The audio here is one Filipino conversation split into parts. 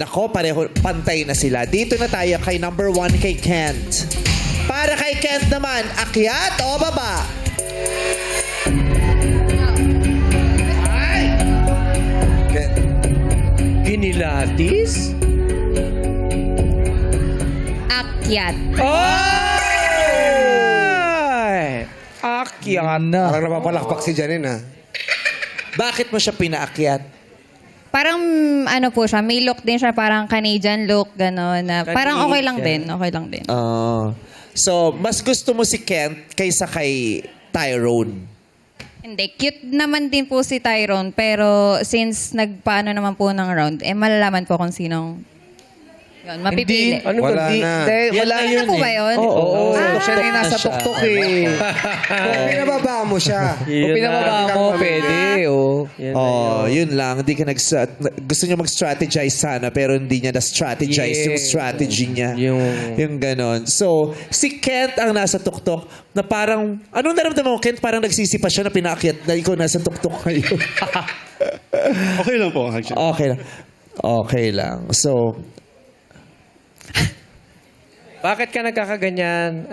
Nako, pareho, pantay na sila. Dito na tayo kay number 1 kay Kent. Para kay Kent naman, akyat o baba? Ginilatis? Akyat. Ay! Akyat na. Parang napapalakpak si Janine, ha? Bakit mo siya pinaakyat? Parang ano po siya, may look din siya, parang Canadian look, gano'n. Na parang okay lang din, okay lang din. So, mas gusto mo si Kent kaysa kay Tyrone? Hindi, cute naman din po si Tyrone, pero since nagpaano naman po ng round, malalaman po kung sinong yun, mapipili. Ano ba? Wala na. Wala Ano yun po ba yun? Oo. Siya na yung nasa tuktok, eh. Kung pinababa mo siya. Kung pinababa mo, pwede. Yun lang. Hindi ka gusto niya mag-strategize sana, pero hindi niya na-strategize yung strategy niya. Yung ganon. So, si Kent ang nasa tuktok na parang, anong naramdaman mo, Kent? Parang nagsisipa siya na pinaakyat na ikaw nasa tuktok ngayon. Okay lang po, actually. Okay lang. Okay lang. So, Bakit ka nagkakaganyan?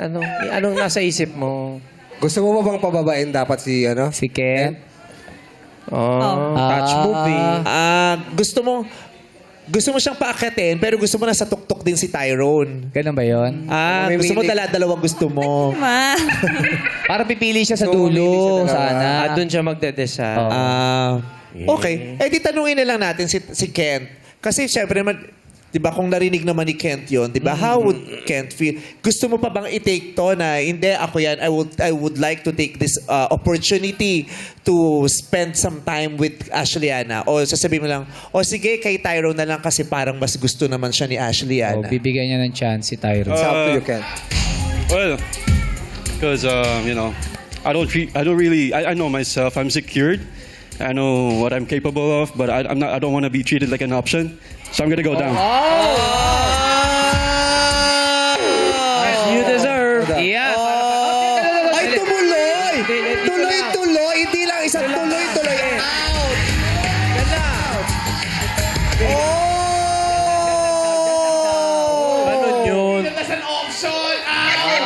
Anong nasa isip mo? Gusto mo ba bang pababain dapat si, ano? Si Ken? Touch movie. gusto mo siyang paakyatin, pero gusto mo nasa tuktok din si Tyrone. Ganun ba yun? Gusto mo dala-dalawang gusto mo. Ma. Para pipili siya sa So, pipili dulo, siya sana. At doon siya magdedesal. Okay. Di tanungin na lang natin si Kent. Kasi syempre naman, di ba kung narinig naman ni Kent yun, di ba? How would Kent feel? Gusto mo pa bang i-take to na, hindi, ako yan, I would like to take this opportunity to spend some time with Ashleana. O sasabihin mo lang, sige, kay Tyrone na lang kasi parang mas gusto naman siya ni Oh, Ashleana. bibigyan niya ng chance si Tyrone. It's up to you, Ken. Well, because you know, I know myself. I'm secured. I know what I'm capable of, but I don't want to be treated like an option. So I'm gonna go down. As you deserve. Yeah. Ay, tumuloy! Tuloy-tuloy! Hindi lang isang tuloy-tuloy. Out! Ano yun?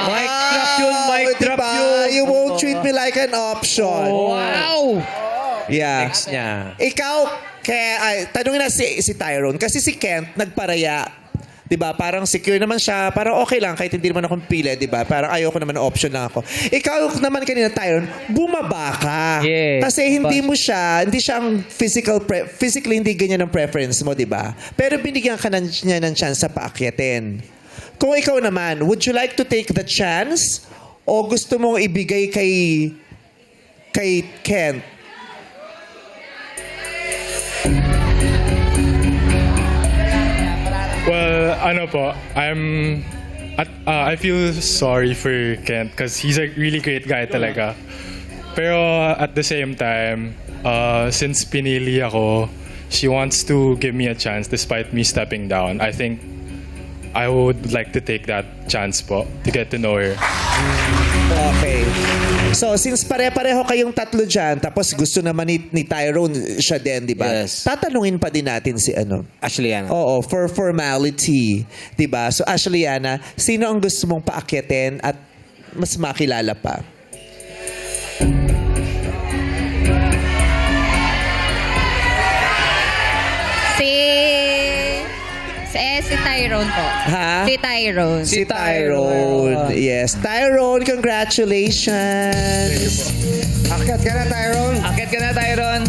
Mic drop yun, mic drop Diba? yun. You won't treat me like an option. Wow! Yeah. Next niya. Ikaw, tanungin na si Tyrone. Kasi si Kent, nagparaya. Diba? Parang secure naman siya. Parang okay lang, kahit hindi naman akong pili. Diba? Parang ayoko naman, option lang ako. Ikaw naman kanina, Tyrone, bumaba ka. Yes. Kasi hindi siya ang physically hindi ganyan ang preference mo, diba? Pero binigyan ka niya ng chance sa paakyatin. Kung ikaw naman, would you like to take the chance? O gusto mong ibigay kay Kent? Well, ano po, I feel sorry for Kent because he's a really great guy talaga. Pero at the same time, since pinili ako, she wants to give me a chance despite me stepping down. I think I would like to take that chance po to get to know her. Okay. So, since pare-pareho kayong tatlo dyan, tapos gusto naman ni Tyrone siya din, di ba? Yes. Tatanungin pa din natin si Ashleana. Oo, for formality. Di ba? So, Ashleana, sino ang gusto mong paakyatin at mas makilala pa? Si Tyrone po. Ha? Si Tyrone. Si Tyrone. Yes. Tyrone, congratulations. Akyat ka na, Tyrone. Akit ka na, Tyrone.